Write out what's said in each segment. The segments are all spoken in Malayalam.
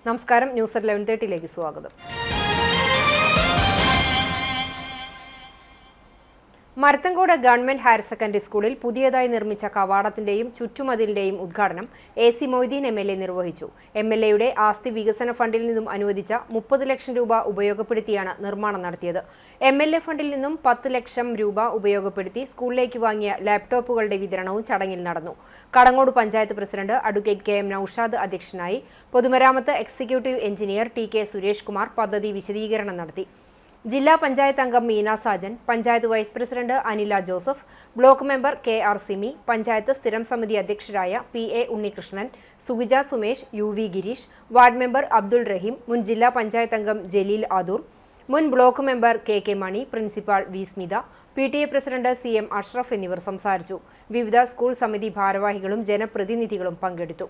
നമസ്കാരം, ന്യൂസ് അറ്റ് 11:30 സ്വാഗതം. മരത്തങ്കോട് ഗവൺമെന്റ് ഹയർ സെക്കൻഡറി സ്കൂളിൽ പുതിയതായി നിർമ്മിച്ച കവാടത്തിന്റെയും ചുറ്റുമതിലിന്റെയും ഉദ്ഘാടനം AC മൊയ്തീൻ MLA നിർവഹിച്ചു. MLAയുടെ ആസ്തി വികസന ഫണ്ടിൽ നിന്നും അനുവദിച്ച 30 ലക്ഷം രൂപ ഉപയോഗപ്പെടുത്തിയാണ് നിർമ്മാണം നടത്തിയത്. MLA ഫണ്ടിൽ നിന്നും 10 ലക്ഷം രൂപ ഉപയോഗപ്പെടുത്തി സ്കൂളിലേക്ക് വാങ്ങിയ ലാപ്ടോപ്പുകളുടെ വിതരണവും ചടങ്ങിൽ നടന്നു. Kadangode panchayat president advocate KM Noushad അധ്യക്ഷനായി. പൊതുമരാമത്ത് executive engineer TK Suresh Kumar പദ്ധതി വിശദീകരണം നടത്തി. ജില്ലാ പഞ്ചായത്ത് അംഗം Meena Sajan, panchayat vice president Anila Joseph, block member KR Simi, panchayat സ്ഥിരം സമിതി അധ്യക്ഷരായ PA ഉണ്ണികൃഷ്ണൻ, സുഗിജ Sumesh, UV Girish, ward member Abdul Rahim, മുൻ ജില്ലാ പഞ്ചായത്ത് അംഗം ജലീൽ ആദൂർ, മുൻ block member KK Mani, principal V Smitha, PTA president CM Ashraf എന്നിവർ സംസാരിച്ചു. വിവിധ സ്കൂൾ സമിതി ഭാരവാഹികളും ജനപ്രതിനിധികളും പങ്കെടുത്തു.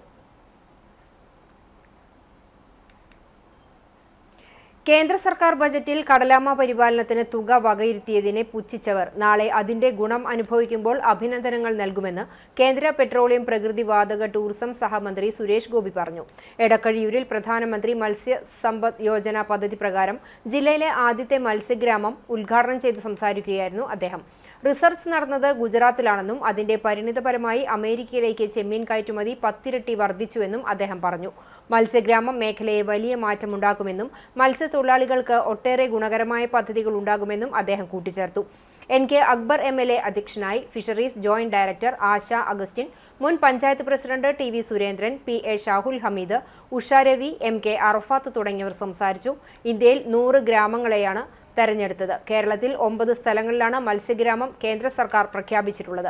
കേന്ദ്ര സർക്കാർ ബജറ്റിൽ കടലാമ പരിപാലനത്തിന് തുക വകയിരുത്തിയതിനെ പുച്ഛിച്ചവർ നാളെ അതിന്റെ ഗുണം അനുഭവിക്കുമ്പോൾ അഭിനന്ദനങ്ങൾ നൽകുമെന്ന് കേന്ദ്ര പെട്രോളിയം പ്രകൃതിവാതക ടൂറിസം സഹമന്ത്രി സുരേഷ് ഗോപി പറഞ്ഞു. എടക്കഴിയൂരിൽ പ്രധാനമന്ത്രി മത്സ്യ സമ്പദ് യോജന പദ്ധതി പ്രകാരം ജില്ലയിലെ ആദ്യത്തെ മത്സ്യഗ്രാമം ഉദ്ഘാടനം ചെയ്ത് സംസാരിക്കുകയായിരുന്നു അദ്ദേഹം. റിസർച്ച് നടന്നത് ഗുജറാത്തിലാണെന്നും അതിന്റെ പരിണിതഫലമായി അമേരിക്കയിലേക്ക് ചെമ്മീൻ കയറ്റുമതി 10 ഇരട്ടി വർദ്ധിച്ചുവെന്നും അദ്ദേഹം പറഞ്ഞു. മത്സ്യഗ്രാമം മേഖലയെ വലിയ മാറ്റമുണ്ടാക്കുമെന്നും മത്സ്യത്തൊഴിലാളികൾക്ക് ഒട്ടേറെ ഗുണകരമായ പദ്ധതികൾ ഉണ്ടാകുമെന്നും അദ്ദേഹം കൂട്ടിച്ചേർത്തു. NK അക്ബർ MLA അധ്യക്ഷനായി. Fisheries joint director Asha Augustine, മുൻ panchayat president TV Surendran, PA Shahul Hameed, Usha Ravi, MK Arafath തുടങ്ങിയവർ സംസാരിച്ചു. ഇന്ത്യയിൽ 100 ഗ്രാമങ്ങളെയാണ് തെരഞ്ഞെടുത്തത്. കേരളത്തിൽ 9 സ്ഥലങ്ങളിലാണ് മത്സ്യഗ്രാമം കേന്ദ്ര സർക്കാർ പ്രഖ്യാപിച്ചിട്ടുള്ളത്.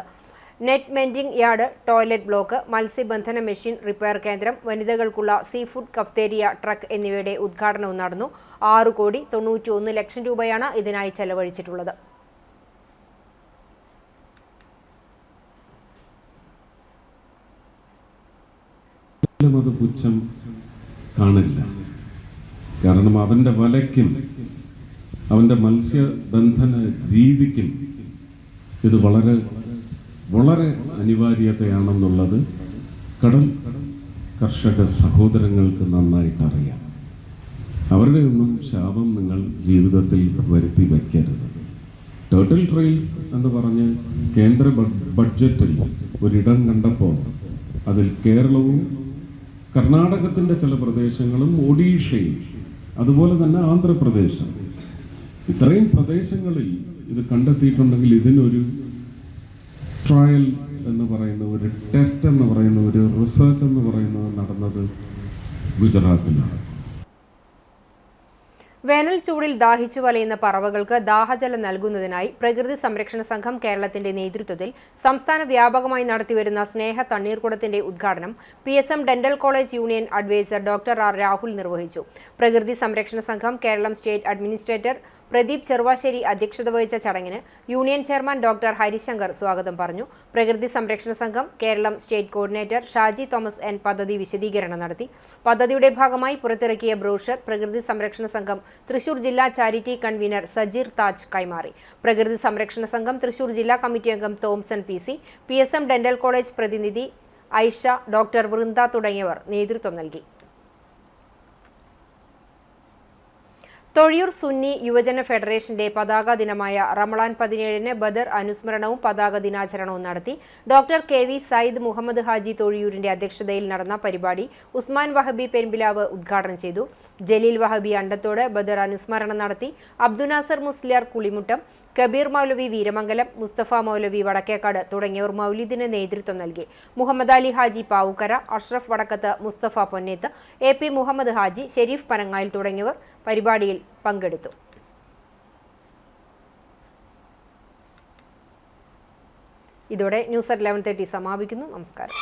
Net mending yard, toilet block, മത്സ്യബന്ധന മെഷീൻ റിപ്പയർ കേന്ദ്രം, വനിതകൾക്കുള്ള സീ ഫുഡ് കഫ്തേരിയ ട്രക്ക് എന്നിവയുടെ ഉദ്ഘാടനവും നടന്നു. 6,91 ലക്ഷം രൂപയാണ് ഇതിനായി ചെലവഴിച്ചിട്ടുള്ളത്. പുച്ഛം കാണില്ല. കാരണം അവന്റെ വലയ്ക്കും അവന്റെ മത്സ്യബന്ധന രീതിക്കും ഇത് വളരെ വളരെ അനിവാര്യതയാണെന്നുള്ളത് കടൽ കർഷക സഹോദരങ്ങൾക്ക് നന്നായിട്ട് അറിയാം. അവരുടെ ഒന്നും ശാപം നിങ്ങൾ ജീവിതത്തിൽ വരുത്തി വയ്ക്കരുത്. ടേർട്ടിൽ ട്രെയിൽസ് എന്ന് പറഞ്ഞ് കേന്ദ്ര ബഡ്ജറ്റിൽ ഒരിടം കണ്ടപ്പോൾ അതിൽ കേരളവും കർണാടകത്തിൻ്റെ ചില പ്രദേശങ്ങളും ഒഡീഷയും അതുപോലെ തന്നെ ആന്ധ്രാപ്രദേശം, ഇത്രയും പ്രദേശങ്ങളിൽ ഇത് കണ്ടെത്തിയിട്ടുണ്ടെങ്കിൽ ഇതിനൊരു ട്രയൽ എന്ന് പറയുന്ന ഒരു ടെസ്റ്റ് എന്ന് പറയുന്ന ഒരു റിസർച്ച് എന്ന് പറയുന്നത് നടന്നത് ഗുജറാത്തിലാണ്. വേനൽ ചൂടിൽ ദാഹിച്ചു വലയുന്ന പറവകൾക്ക് ദാഹജലം നൽകുന്നതിനായി പ്രകൃതി സംരക്ഷണ സംഘം കേരളത്തിന്റെ നേതൃത്വത്തിൽ സംസ്ഥാന വ്യാപകമായി നടത്തിവരുന്ന സ്നേഹ തണ്ണീർക്കുടത്തിന്റെ ഉദ്ഘാടനം PSM dental college union adviser Dr. R. Rahul നിർവഹിച്ചു. പ്രകൃതി സംരക്ഷണ സംഘം കേരളം സ്റ്റേറ്റ് അഡ്മിനിസ്ട്രേറ്റർ പ്രദീപ് ചെറുവാശ്ശേരി അധ്യക്ഷത വഹിച്ച ചടങ്ങിന് യൂണിയൻ ചെയർമാൻ Dr. ഹരിശങ്കർ സ്വാഗതം പറഞ്ഞു. Prakruthi Samrakshana Sangham Keralam state coordinator Shaji Thomas N പദ്ധതി വിശദീകരണം നടത്തി. പദ്ധതിയുടെ ഭാഗമായി പുറത്തിറക്കിയ ബ്രോഷർ പ്രകൃതി സംരക്ഷണ സംഘം തൃശൂർ ജില്ലാ ചാരിറ്റി കൺവീനർ സജീർ താജ് കൈമാറി. പ്രകൃതി സംരക്ഷണ സംഘം തൃശൂർ ജില്ലാ കമ്മിറ്റി അംഗം Thomson PC, PSM dental college പ്രതിനിധി ഐഷ, Dr. വൃന്ദ തുടങ്ങിയവർ നേതൃത്വം നൽകി. തൊഴിയൂർ സുന്നി യുവജന ഫെഡറേഷന്റെ പതാക ദിനമായ റമളാൻ 17-ന് ബദർ അനുസ്മരണവും പതാക ദിനാചരണവും നടത്തി. ഡോക്ടർ KV സയ്യിദ് മുഹമ്മദ് ഹാജി തൊഴിയൂരിന്റെ അധ്യക്ഷതയിൽ നടന്ന പരിപാടി ഉസ്മാൻ വഹബി പെരുമ്പിലാവ് ഉദ്ഘാടനം ചെയ്തു. ജലീൽ വഹബി അണ്ടത്തോട് ബദർ അനുസ്മരണം നടത്തി. അബ്ദുനാസർ മുസ്ലിയാർ കുളിമുട്ടം, കബീർ മൗലവി വീരമംഗലം, മുസ്തഫ മൗലവി വടക്കേക്കാട് തുടങ്ങിയവർ മൗലിദിന് നേതൃത്വം നൽകി. മുഹമ്മദ് അലി ഹാജി പാവുക്കര, അഷ്റഫ് വടക്കത്ത്, മുസ്തഫ പൊന്നേത്ത്, AP മുഹമ്മദ് ഹാജി, ഷെരീഫ് പനങ്ങായിൽ തുടങ്ങിയവർ പരിപാടിയിൽ പങ്കെടുത്തു. ഇതോടെ ന്യൂസ് അറ്റ് 11:30 സമാപിക്കുന്നു. നമസ്കാരം.